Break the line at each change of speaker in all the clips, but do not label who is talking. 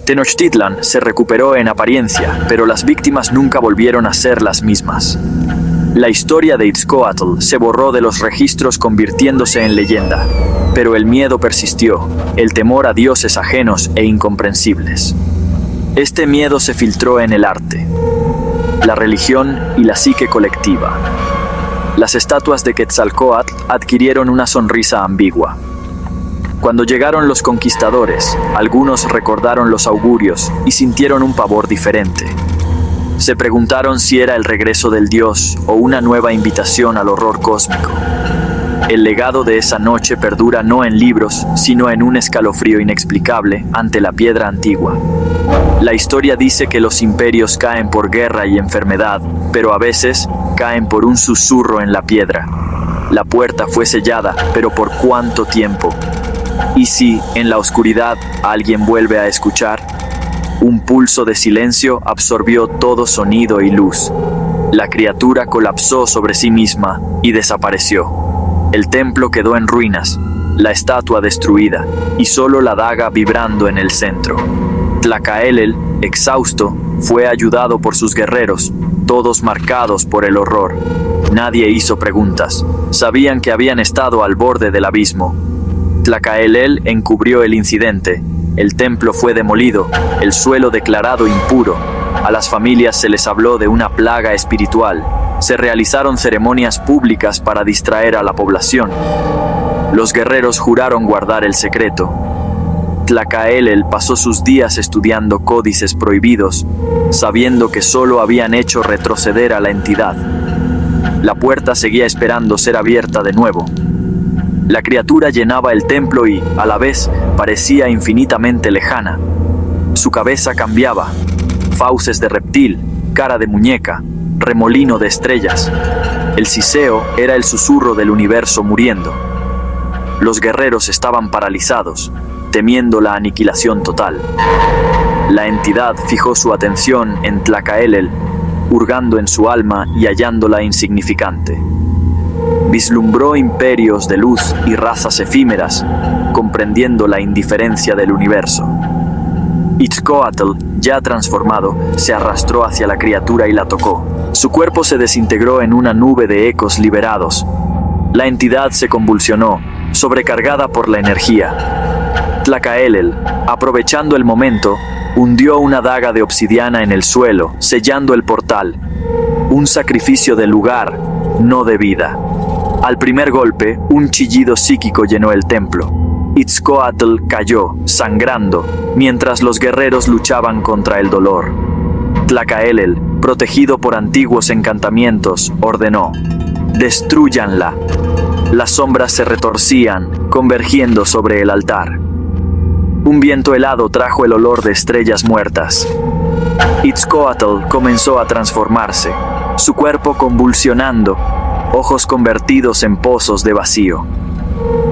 Tenochtitlan se recuperó en apariencia, pero las víctimas nunca volvieron a ser las mismas. La historia de Itzcoatl se borró de los registros convirtiéndose en leyenda, pero el miedo persistió, el temor a dioses ajenos e incomprensibles. Este miedo se filtró en el arte, la religión y la psique colectiva. Las estatuas de Quetzalcóatl adquirieron una sonrisa ambigua. Cuando llegaron los conquistadores, algunos recordaron los augurios y sintieron un pavor diferente. Se preguntaron si era el regreso del dios o una nueva invitación al horror cósmico. El legado de esa noche perdura no en libros, sino en un escalofrío inexplicable ante la piedra antigua. La historia dice que los imperios caen por guerra y enfermedad, pero a veces caen por un susurro en la piedra. La puerta fue sellada, pero ¿por cuánto tiempo? ¿Y si, en la oscuridad, alguien vuelve a escuchar? Un pulso de silencio absorbió todo sonido y luz. La criatura colapsó sobre sí misma y desapareció. El templo quedó en ruinas, la estatua destruida y solo la daga vibrando en el centro. Tlacaelel, exhausto, fue ayudado por sus guerreros, todos marcados por el horror. Nadie hizo preguntas. Sabían que habían estado al borde del abismo. Tlacaelel encubrió el incidente. El templo fue demolido, el suelo declarado impuro. A las familias se les habló de una plaga espiritual. Se realizaron ceremonias públicas para distraer a la población. Los guerreros juraron guardar el secreto. Tlacaelel pasó sus días estudiando códices prohibidos, sabiendo que solo habían hecho retroceder a la entidad. La puerta seguía esperando ser abierta de nuevo. La criatura llenaba el templo y, a la vez, parecía infinitamente lejana. Su cabeza cambiaba, fauces de reptil, cara de muñeca, remolino de estrellas. El siseo era el susurro del universo muriendo. Los guerreros estaban paralizados, temiendo la aniquilación total. La entidad fijó su atención en Tlacaelel, hurgando en su alma y hallándola insignificante. Vislumbró imperios de luz y razas efímeras, comprendiendo la indiferencia del universo. Itzcoatl, ya transformado, se arrastró hacia la criatura y la tocó. Su cuerpo se desintegró en una nube de ecos liberados. La entidad se convulsionó, sobrecargada por la energía. Tlacaelel, aprovechando el momento, hundió una daga de obsidiana en el suelo, sellando el portal. Un sacrificio de lugar, no de vida. Al primer golpe, un chillido psíquico llenó el templo. Itzcoatl cayó, sangrando, mientras los guerreros luchaban contra el dolor. Tlacaelel, protegido por antiguos encantamientos, ordenó: «Destrúyanla». Las sombras se retorcían, convergiendo sobre el altar. Un viento helado trajo el olor de estrellas muertas. Itzcoatl comenzó a transformarse, su cuerpo convulsionando, ojos convertidos en pozos de vacío.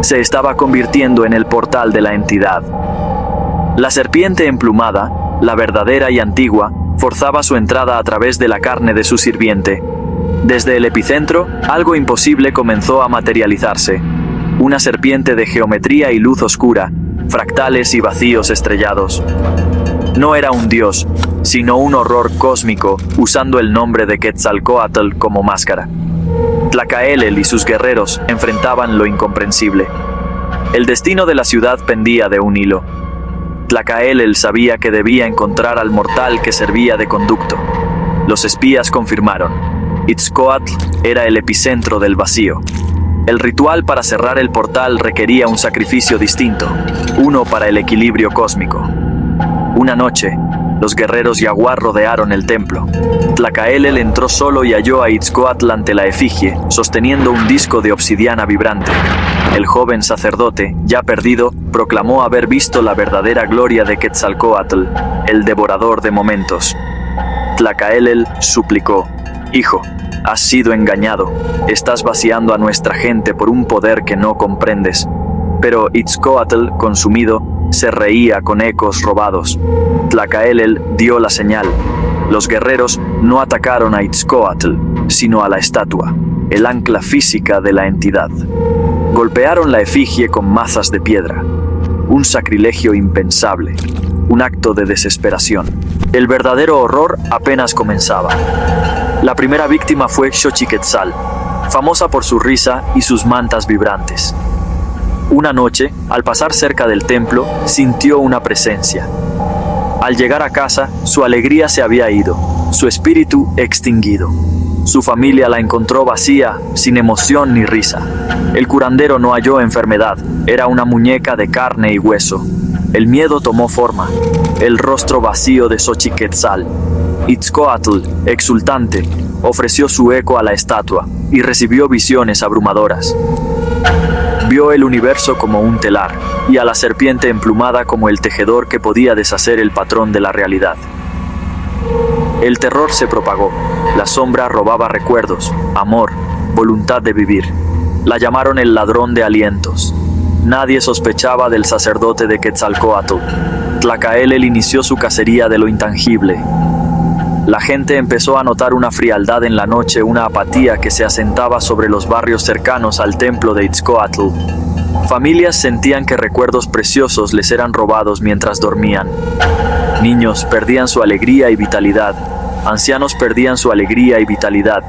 Se estaba convirtiendo en el portal de la entidad. La serpiente emplumada, la verdadera y antigua, forzaba su entrada a través de la carne de su sirviente. Desde el epicentro, algo imposible comenzó a materializarse. Una serpiente de geometría y luz oscura, fractales y vacíos estrellados. No era un dios, sino un horror cósmico, usando el nombre de Quetzalcóatl como máscara. Tlacaelel y sus guerreros enfrentaban lo incomprensible. El destino de la ciudad pendía de un hilo. Tlacaelel sabía que debía encontrar al mortal que servía de conducto. Los espías confirmaron: Itzcoatl era el epicentro del vacío. El ritual para cerrar el portal requería un sacrificio distinto, uno para el equilibrio cósmico. Una noche, los guerreros Yaguar rodearon el templo. Tlacaelel entró solo y halló a Itzcoatl ante la efigie, sosteniendo un disco de obsidiana vibrante. El joven sacerdote, ya perdido, proclamó haber visto la verdadera gloria de Quetzalcóatl, el devorador de momentos. Tlacaelel suplicó: «Hijo, has sido engañado. Estás vaciando a nuestra gente por un poder que no comprendes». Pero Itzcoatl, consumido, se reía con ecos robados. Tlacaelel dio la señal. Los guerreros no atacaron a Itzcoatl, sino a la estatua, el ancla física de la entidad. Golpearon la efigie con mazas de piedra. Un sacrilegio impensable. un acto de desesperación. El verdadero horror apenas comenzaba. La primera víctima fue Xochiquetzal, famosa por su risa y sus mantas vibrantes. Una noche, al pasar cerca del templo, sintió una presencia. Al llegar a casa, su alegría se había ido, su espíritu extinguido. Su familia la encontró vacía, sin emoción ni risa. El curandero no halló enfermedad, era una muñeca de carne y hueso. El miedo tomó forma, el rostro vacío de Xochiquetzal. Itzcoatl, exultante, ofreció su eco a la estatua y recibió visiones abrumadoras. Vio el universo como un telar y a la serpiente emplumada como el tejedor que podía deshacer el patrón de la realidad. El terror se propagó, la sombra robaba recuerdos, amor, voluntad de vivir. La llamaron el ladrón de alientos. Nadie sospechaba del sacerdote de Quetzalcóatl. Tlacaelel inició su cacería de lo intangible. La gente empezó a notar una frialdad en la noche, una apatía que se asentaba sobre los barrios cercanos al templo de Itzcoatl. Familias sentían que recuerdos preciosos les eran robados mientras dormían. Niños perdían su alegría y vitalidad. Ancianos perdían su alegría y vitalidad.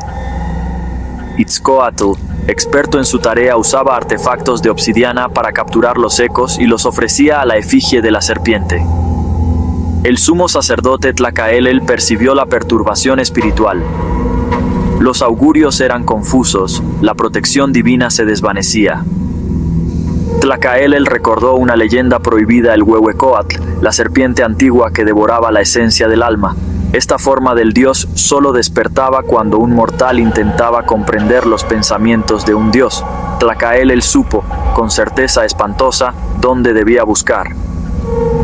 Itzcoatl, experto en su tarea, usaba artefactos de obsidiana para capturar los ecos y los ofrecía a la efigie de la serpiente. El sumo sacerdote Tlacaelel percibió la perturbación espiritual. Los augurios eran confusos, la protección divina se desvanecía. Tlacaelel recordó una leyenda prohibida, el Huehuecoatl, la serpiente antigua que devoraba la esencia del alma. Esta forma del dios solo despertaba cuando un mortal intentaba comprender los pensamientos de un dios. Tlacaelel supo, con certeza espantosa, dónde debía buscar.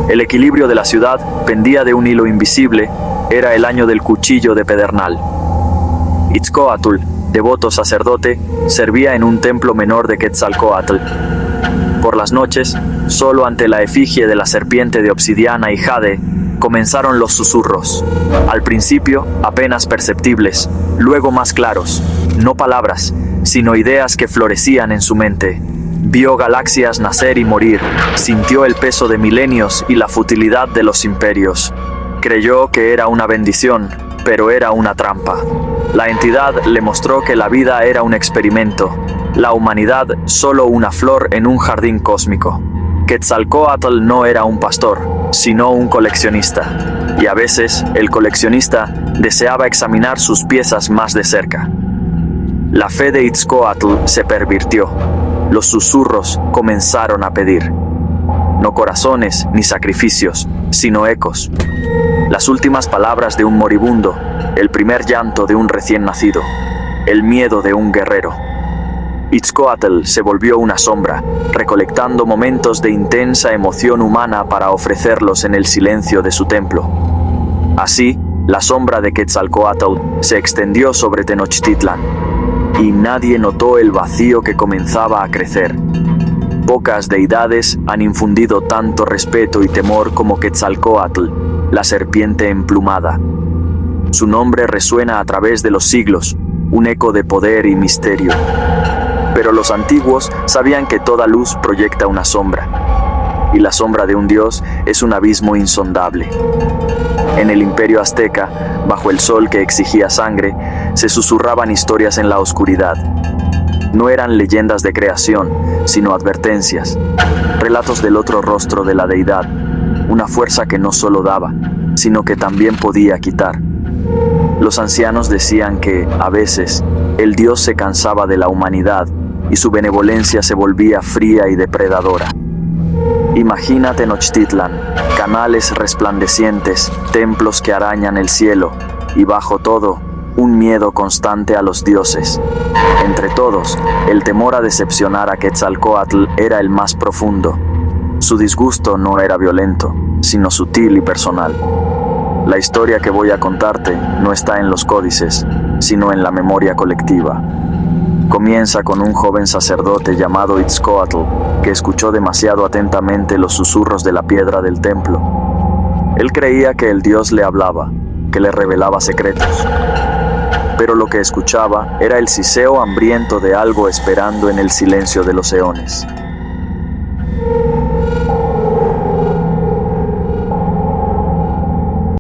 El equilibrio de la ciudad pendía de un hilo invisible, era el año del cuchillo de pedernal. Itzcoatl, devoto sacerdote, servía en un templo menor de Quetzalcóatl. Por las noches, solo ante la efigie de la serpiente de obsidiana y jade, comenzaron los susurros. Al principio, apenas perceptibles, luego más claros, no palabras, sino ideas que florecían en su mente. Vio galaxias nacer y morir, sintió el peso de milenios y la futilidad de los imperios. Creyó que era una bendición, pero era una trampa. La entidad le mostró que la vida era un experimento, la humanidad solo una flor en un jardín cósmico. Quetzalcóatl no era un pastor, sino un coleccionista, y a veces el coleccionista deseaba examinar sus piezas más de cerca. La fe de Itzcoatl se pervirtió. Los susurros comenzaron a pedir. No corazones ni sacrificios, sino ecos. Las últimas palabras de un moribundo, el primer llanto de un recién nacido, el miedo de un guerrero. Itzcoatl se volvió una sombra, recolectando momentos de intensa emoción humana para ofrecerlos en el silencio de su templo. Así, la sombra de Quetzalcóatl se extendió sobre Tenochtitlan, y nadie notó el vacío que comenzaba a crecer. Pocas deidades han infundido tanto respeto y temor como Quetzalcóatl, la serpiente emplumada. Su nombre resuena a través de los siglos, un eco de poder y misterio. Pero los antiguos sabían que toda luz proyecta una sombra, y la sombra de un dios es un abismo insondable. En el imperio azteca, bajo el sol que exigía sangre, se susurraban historias en la oscuridad. No eran leyendas de creación, sino advertencias, relatos del otro rostro de la deidad, una fuerza que no solo daba, sino que también podía quitar. Los ancianos decían que, a veces, el dios se cansaba de la humanidad y su benevolencia se volvía fría y depredadora. Imagina Tenochtitlan, canales resplandecientes, templos que arañan el cielo, y bajo todo, un miedo constante a los dioses. Entre todos, el temor a decepcionar a Quetzalcóatl era el más profundo. Su disgusto no era violento, sino sutil y personal. La historia que voy a contarte no está en los códices, sino en la memoria colectiva. Comienza con un joven sacerdote llamado Itzcoatl, que escuchó demasiado atentamente los susurros de la piedra del templo. Él creía que el dios le hablaba, que le revelaba secretos. Pero lo que escuchaba era el siseo hambriento de algo esperando en el silencio de los eones.